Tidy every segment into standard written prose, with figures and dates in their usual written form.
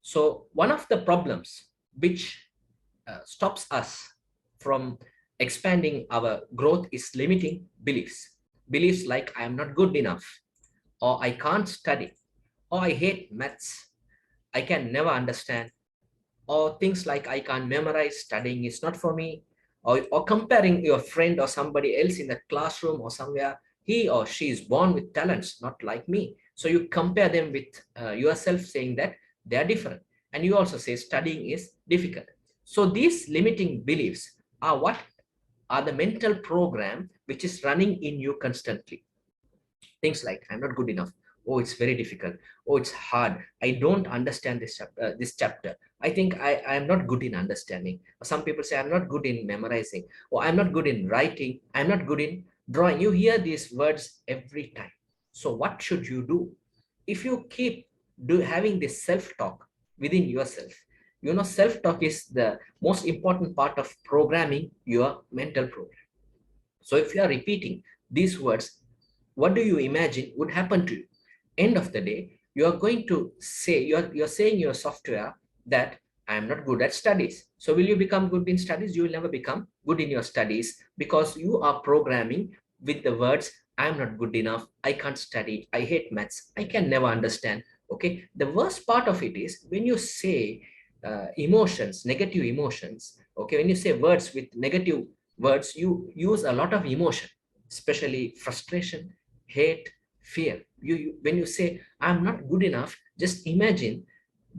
So one of the problems which stops us from expanding our growth is limiting beliefs. Beliefs like I am not good enough, or I can't study, or I hate maths, I can never understand, or things like I can't memorize, studying is not for me, or comparing your friend or somebody else in the classroom or somewhere, he or she is born with talents, not like me. So you compare them with yourself, saying that they are different. And you also say studying is difficult. So these limiting beliefs are what are the mental program which is running in you constantly. Things like I'm not good enough, oh it's very difficult, oh it's hard, I don't understand this chapter, I think I am not good in understanding. Or some people say I'm not good in memorizing, or I'm not good in writing, I'm not good in drawing. You hear these words every time. So what should you do? If you keep having this self-talk within yourself, you know, self-talk is the most important part of programming your mental program. So if you are repeating these words, what do you imagine would happen to you? End of the day, you are going to say, you're saying your software that I am not good at studies. So will you become good in studies? You will never become good in your studies, because you are programming with the words, I am not good enough, I can't study, I hate maths, I can never understand. Okay. The worst part of it is when you say emotions, negative emotions. Okay. When you say words with negative words, you use a lot of emotion, especially frustration, hate, fear. When you say I'm not good enough, just imagine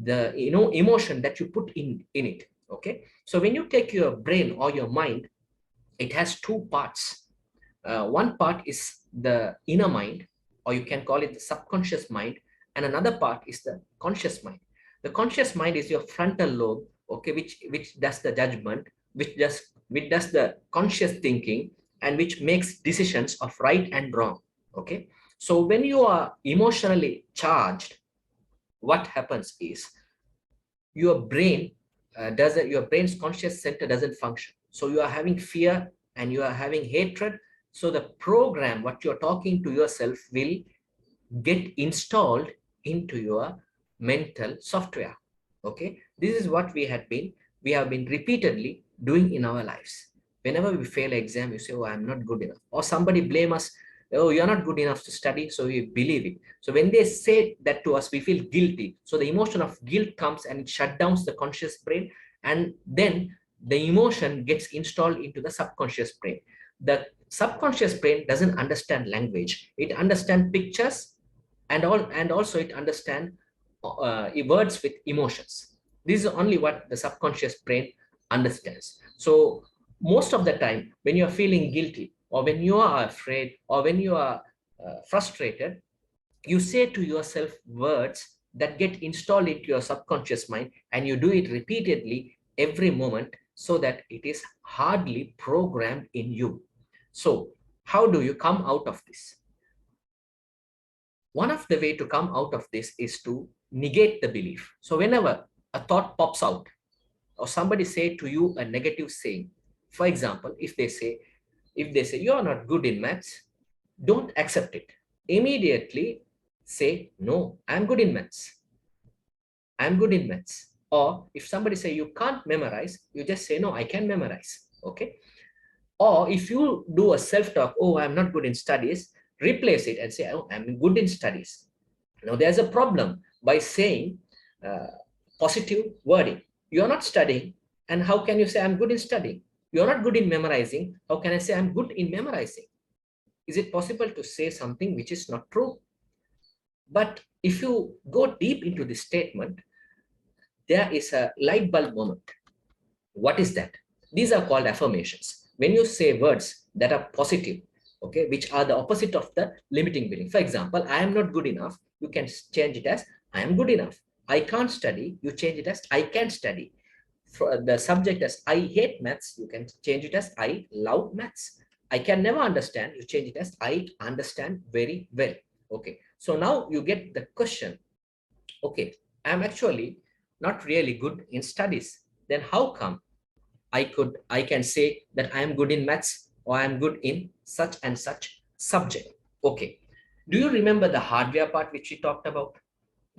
the emotion that you put in it. Okay. So when you take your brain or your mind, it has two parts. One part is the inner mind, or you can call it the subconscious mind, and another part is the conscious mind. The conscious mind is your frontal lobe, okay, which does the judgment, which does the conscious thinking, and which makes decisions of right and wrong. Okay. So when you are emotionally charged, what happens is your brain your brain's conscious center doesn't function. So you are having fear and you are having hatred. So the program what you're talking to yourself will get installed into your mental software. Okay. This is what we have been repeatedly doing in our lives. Whenever we fail an exam, you say, oh, I'm not good enough, or somebody blame us, oh, you're not good enough to study, so we believe it. So when they say that to us, we feel guilty. So the emotion of guilt comes and it shut down the conscious brain, and then the emotion gets installed into the subconscious brain. The subconscious brain doesn't understand language, it understands pictures, and also it understands words with emotions. This is only what the subconscious brain understands. So most of the time when you are feeling guilty, or when you are afraid, or when you are frustrated, you say to yourself words that get installed into your subconscious mind, and you do it repeatedly every moment, so that it is hardly programmed in you. So how do you come out of this? One of the way to come out of this is to negate the belief. So whenever a thought pops out, or somebody say to you a negative saying, for example, if they say you are not good in maths, don't accept it. Immediately say, no, I'm good in maths. I'm good in maths. Or if somebody say you can't memorize, you just say, no, I can memorize. Okay. Or if you do a self-talk, oh, I'm not good in studies, replace it and say, oh, I'm good in studies. Now there's a problem by saying positive wording. You're not studying, and how can you say I'm good in studying? You're not good in memorizing, how can I say I'm good in memorizing? Is it possible to say something which is not true? But if you go deep into this statement, there is a light bulb moment. What is that? These are called affirmations. When you say words that are positive, okay, which are the opposite of the limiting belief. For example, I am not good enough, you can change it as I am good enough. I can't study, you change it as I can study. For the subject as I hate maths, you can change it as I love maths. I can never understand, you change it as I understand very well. Okay, so now you get the question, okay, I'm actually not really good in studies. Then how come I can say that I am good in maths, or I am good in such and such subject? Okay. Do you remember the hardware part which we talked about?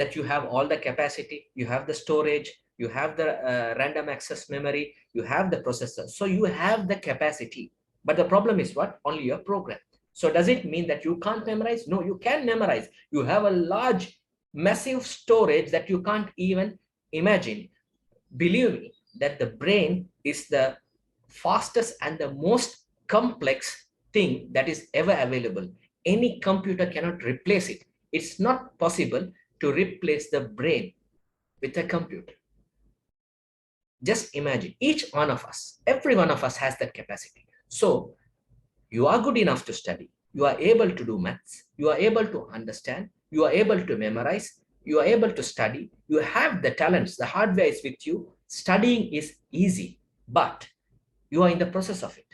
that you have all the capacity, you have the storage, you have the random access memory, you have the processor. So you have the capacity. But the problem is what? Only your program. So does it mean that you can't memorize? No, you can memorize. You have a large, massive storage that you can't even imagine. Believe me that the brain is the fastest and the most complex thing that is ever available. Any computer cannot replace it. It's not possible to replace the brain with a computer. Just imagine, each one of us, every one of us has that capacity. So you are good enough to study, you are able to do maths, you are able to understand, you are able to memorize, you are able to study, you have the talents, the hardware is with you. Studying is easy, but you are in the process of it.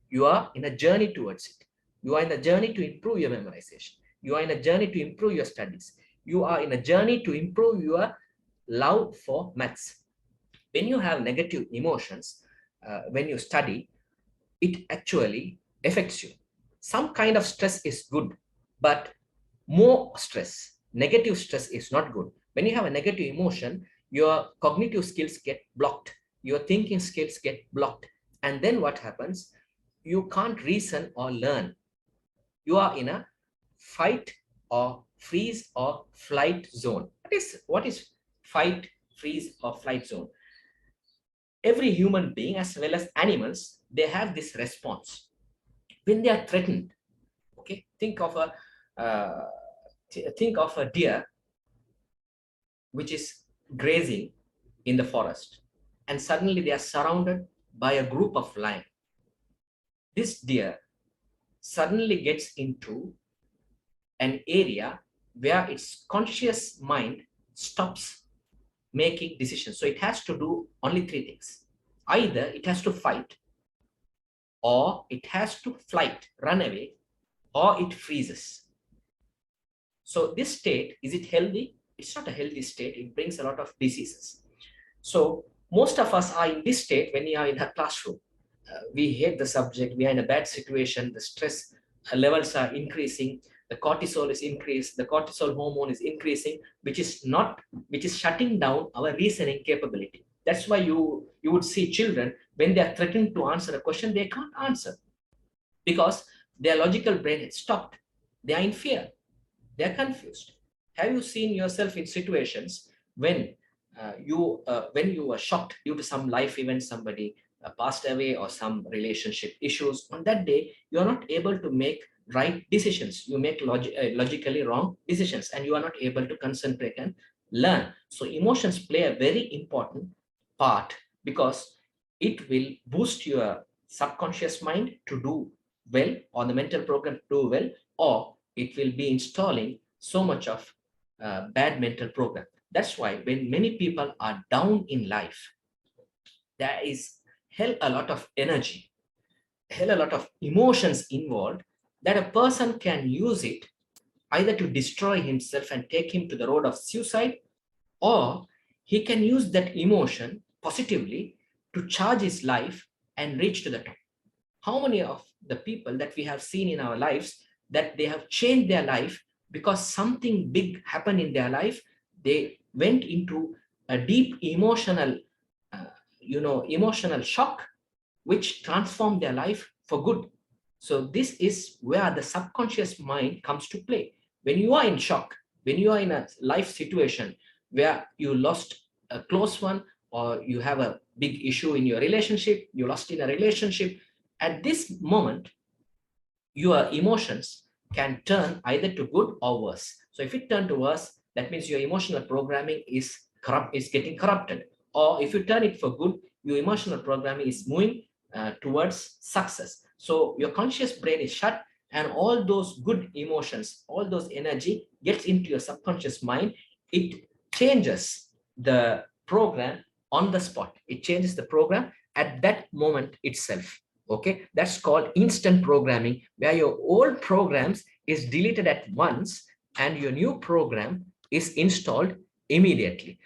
You are in a journey towards it. You are in a journey to improve your memorization. You are in a journey to improve your studies. You are in a journey to improve your love for maths. When you have negative emotions, when you study, it actually affects you. Some kind of stress is good, but more stress, negative stress is not good. When you have a negative emotion, your cognitive skills get blocked, your thinking skills get blocked. And then what happens? You can't reason or learn. You are in a fight or freeze or flight zone. What is fight, freeze, or flight zone? Every human being as well as animals, they have this response when they are threatened. Okay, think of a deer which is grazing in the forest, and suddenly they are surrounded by a group of lions. This deer suddenly gets into an area where its conscious mind stops making decisions. So it has to do only three things. Either it has to fight, or it has to flight, run away, or it freezes. So this state, is it healthy? It's not a healthy state. It brings a lot of diseases. So most of us are in this state when we are in a classroom. We hate the subject, we are in a bad situation, the stress levels are increasing, the cortisol is increased, the cortisol hormone is increasing, which is shutting down our reasoning capability. That's why you would see children, when they are threatened to answer a question, they can't answer because their logical brain has stopped. They are in fear, they are confused. Have you seen yourself in situations when when you were shocked due to some life event, somebody passed away or some relationship issues? On that day, you are not able to make right decisions. You make logically wrong decisions, and you are not able to concentrate and learn. So emotions play a very important part, because it will boost your subconscious mind to do well, or the mental program to do well, or it will be installing so much of bad mental program. That's why when many people are down in life, there is hell a lot of energy, hell a lot of emotions involved, that a person can use it either to destroy himself and take him to the road of suicide, or he can use that emotion positively to charge his life and reach to the top. How many of the people that we have seen in our lives, that they have changed their life because something big happened in their life? They went into a deep emotional emotional shock, which transformed their life for good. So this is where the subconscious mind comes to play. When you are in shock, when you are in a life situation where you lost a close one, or you have a big issue in your relationship, you lost in a relationship, at this moment, your emotions can turn either to good or worse. So if it turns to worse, that means your emotional programming is getting corrupted. Or if you turn it for good, your emotional programming is moving towards success. So your conscious brain is shut, and all those good emotions, all those energy gets into your subconscious mind. It changes the program on the spot. It changes the program at that moment itself. Okay, that's called instant programming, where your old programs is deleted at once and your new program is installed immediately.